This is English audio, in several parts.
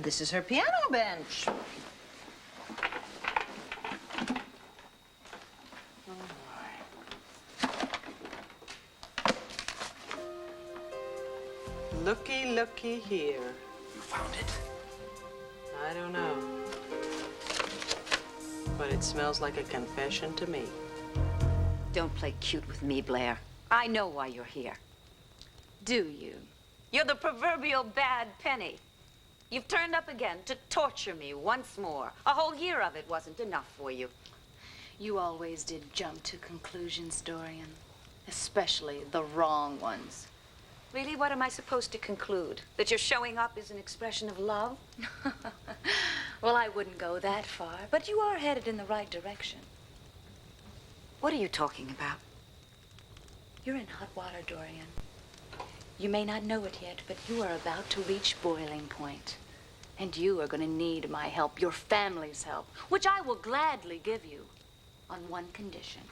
This is her piano bench. Looky here. You found it? I don't know. But it smells like a confession to me. Don't play cute with me, Blair. I know why you're here. Do you? You're the proverbial bad penny. You've turned up again to torture me once more. A whole year of it wasn't enough for you. You always did jump to conclusions, Dorian. Especially the wrong ones. Really, what am I supposed to conclude? That your showing up is an expression of love? Well, I wouldn't go that far, but you are headed in the right direction. What are you talking about? You're in hot water, Dorian. You may not know it yet, but you are about to reach boiling point. And you are going to need my help, your family's help, which I will gladly give you on one condition.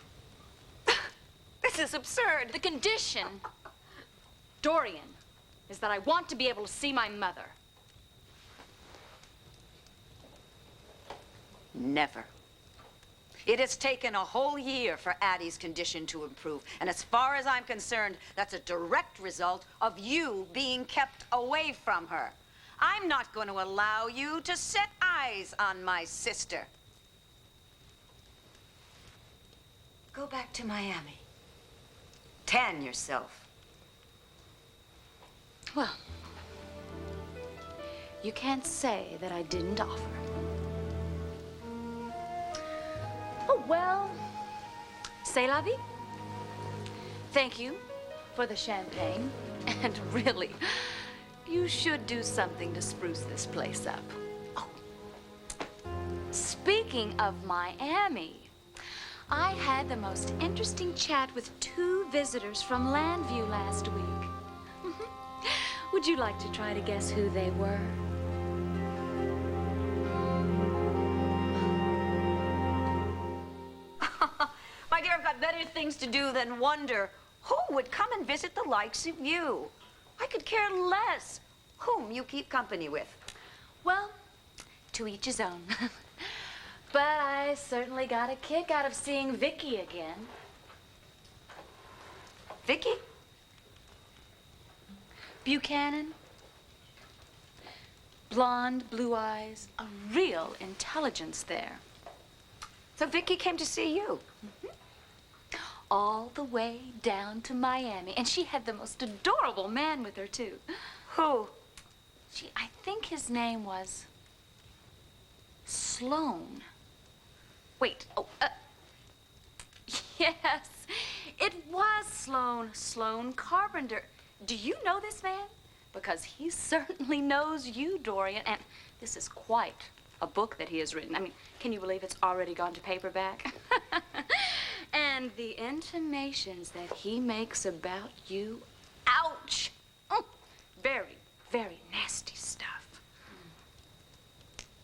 This is absurd. The condition, Dorian, is that I want to be able to see my mother. Never. It has taken a whole year for Addie's condition to improve. And as far as I'm concerned, that's a direct result of you being kept away from her. I'm not going to allow you to set eyes on my sister. Go back to Miami. Tan yourself. Well, you can't say that I didn't offer. Oh, well, c'est la vie. Thank you for the champagne. And really, you should do something to spruce this place up. Oh, speaking of Miami, I had the most interesting chat with 2 visitors from Llanview last week. Would you like to try to guess who they were? My dear, I've got better things to do than wonder who would come and visit the likes of you. I could care less whom you keep company with. Well, to each his own. But I certainly got a kick out of seeing Vicky again. Vicky? Buchanan. Blonde, blue eyes, a real intelligence there. So Vicky came to see you? All the way down to Miami. And she had the most adorable man with her, too. Who? I think his name was Sloan. Wait, yes, it was Sloan. Sloan Carpenter. Do you know this man? Because he certainly knows you, Dorian. And this is quite a book that he has written. I mean, can you believe it's already gone to paperback? And the intimations that he makes about you, ouch! Very, very nasty stuff.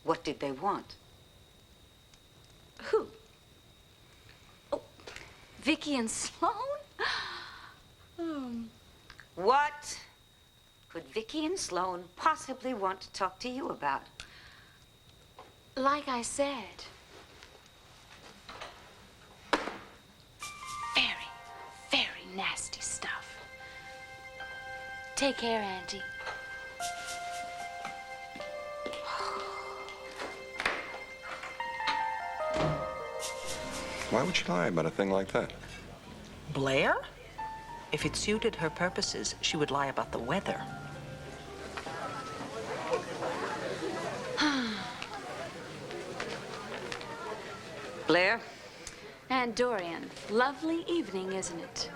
What did they want? Who? Oh, Vicky and Sloan? What could Vicky and Sloan possibly want to talk to you about? Like I said, very, very nasty stuff. Take care, Auntie. Why would she lie about a thing like that? Blair? If it suited her purposes, she would lie about the weather. Blair? And Dorian, lovely evening, isn't it?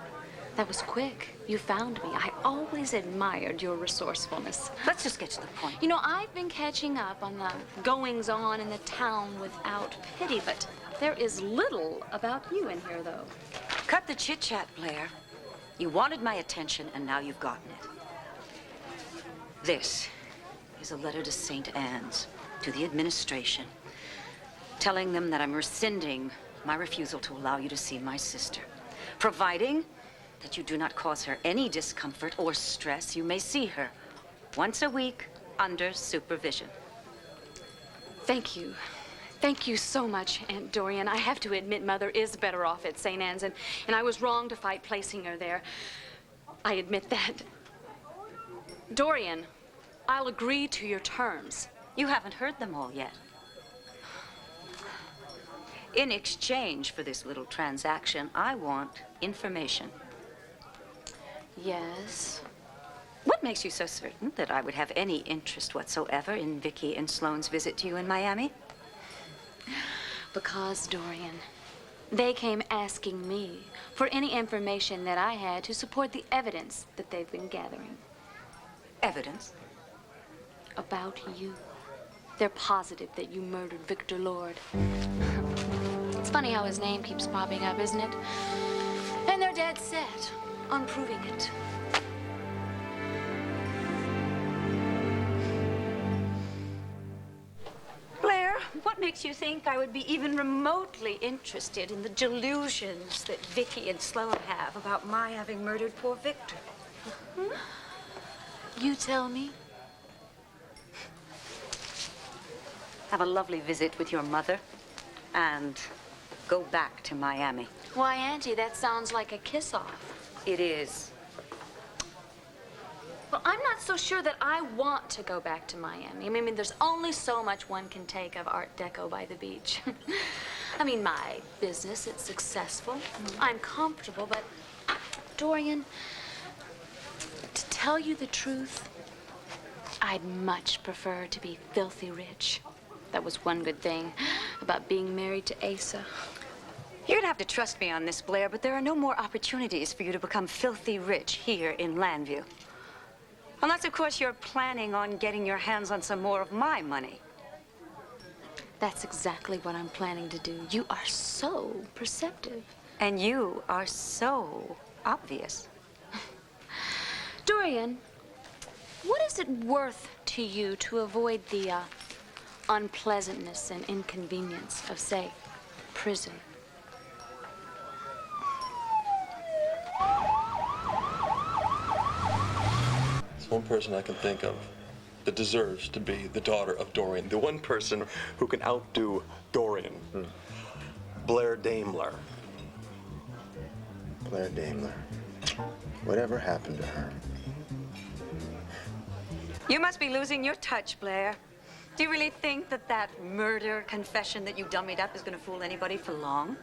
That was quick. You found me. I always admired your resourcefulness. Let's just get to the point. You know, I've been catching up on the goings-on in the town without pity, but there is little about you in here, though. Cut the chit-chat, Blair. You wanted my attention, and now you've gotten it. This is a letter to St. Anne's, to the administration, telling them that I'm rescinding my refusal to allow you to see my sister. Providing that you do not cause her any discomfort or stress, you may see her once a week under supervision. Thank you. Thank you so much, Aunt Dorian. I have to admit, Mother is better off at St. Anne's, and I was wrong to fight placing her there. I admit that. Dorian, I'll agree to your terms. You haven't heard them all yet. In exchange for this little transaction, I want information. Yes. What makes you so certain that I would have any interest whatsoever in Vicky and Sloane's visit to you in Miami? Because, Dorian, they came asking me for any information that I had to support the evidence that they've been gathering. Evidence? About you. They're positive that you murdered Victor Lord. It's funny how his name keeps popping up, isn't it? And they're dead set on proving it. Blair, what makes you think I would be even remotely interested in the delusions that Vicky and Sloane have about my having murdered poor Victor? You tell me. Have a lovely visit with your mother and go back to Miami. Why, Auntie, that sounds like a kiss-off. It is. Well, I'm not so sure that I want to go back to Miami. I mean, there's only so much one can take of Art Deco by the beach. I mean, my business, it's successful. I'm comfortable, but Dorian, to tell you the truth, I'd much prefer to be filthy rich. That was one good thing about being married to Asa. You're gonna have to trust me on this, Blair, but there are no more opportunities for you to become filthy rich here in Llanview. Unless, of course, you're planning on getting your hands on some more of my money. That's exactly what I'm planning to do. You are so perceptive. And you are so obvious. Dorian, what is it worth to you to avoid the unpleasantness and inconvenience of, say, prison? There's one person I can think of that deserves to be the daughter of Dorian. The one person who can outdo Dorian. Blair Daimler. Blair Daimler. Whatever happened to her? You must be losing your touch, Blair. Do you really think that that murder confession that you dummied up is going to fool anybody for long?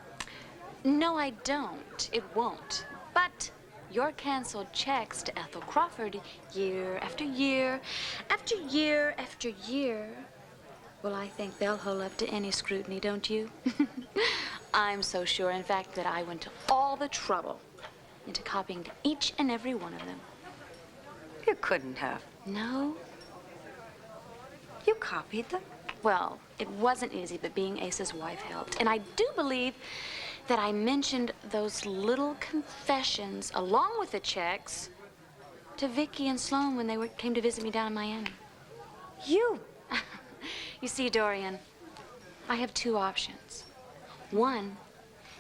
No, I don't. It won't. But your canceled checks to Ethel Crawford year after year after year after year, well, I think they'll hold up to any scrutiny, don't you? I'm so sure, in fact, that I went to all the trouble into copying each and every one of them. You couldn't have. No? You copied them? Well, it wasn't easy, but being Asa's wife helped. And I do believe that I mentioned those little confessions, along with the checks, to Vicky and Sloane when they came to visit me down in Miami. You? You see, Dorian, I have two options. One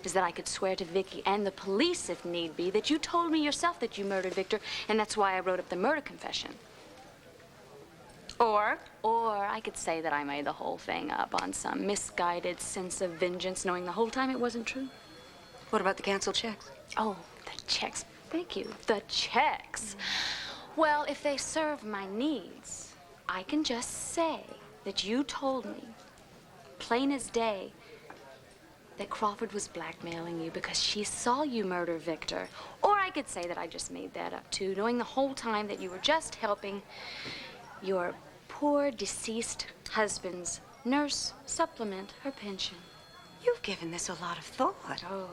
is that I could swear to Vicky and the police, if need be, that you told me yourself that you murdered Victor, and that's why I wrote up the murder confession. Or I could say that I made the whole thing up on some misguided sense of vengeance, knowing the whole time it wasn't true. What about the canceled checks? Oh, the checks. Thank you. The checks. Well, if they serve my needs, I can just say that you told me, plain as day, that Crawford was blackmailing you because she saw you murder Victor. Or I could say that I just made that up, too, knowing the whole time that you were just helping your poor deceased husband's nurse supplement her pension. You've given this a lot of thought. Oh,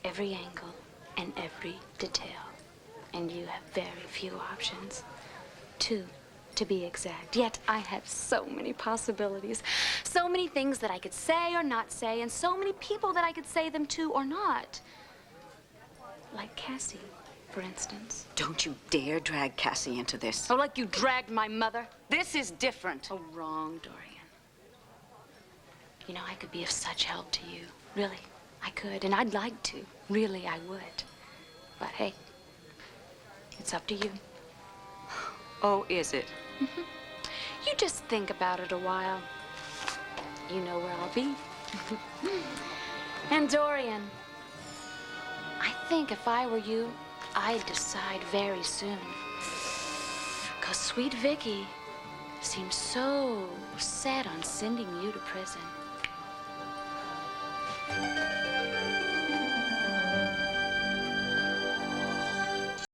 every angle and every detail. And you have very few options. Two, to be exact. Yet I have so many possibilities. So many things that I could say or not say, and so many people that I could say them to or not. Like Cassie, for instance. Don't you dare drag Cassie into this. Oh, like you dragged my mother? This is different. Oh, wrong, Dorian. You know, I could be of such help to you. Really, I could, and I'd like to. Really, I would. But hey, it's up to you. Oh, is it? You just think about it a while. you know where I'll be. And Dorian, I think if I were you, I'd decide very soon. 'Cause sweet Vicky seems so set on sending you to prison.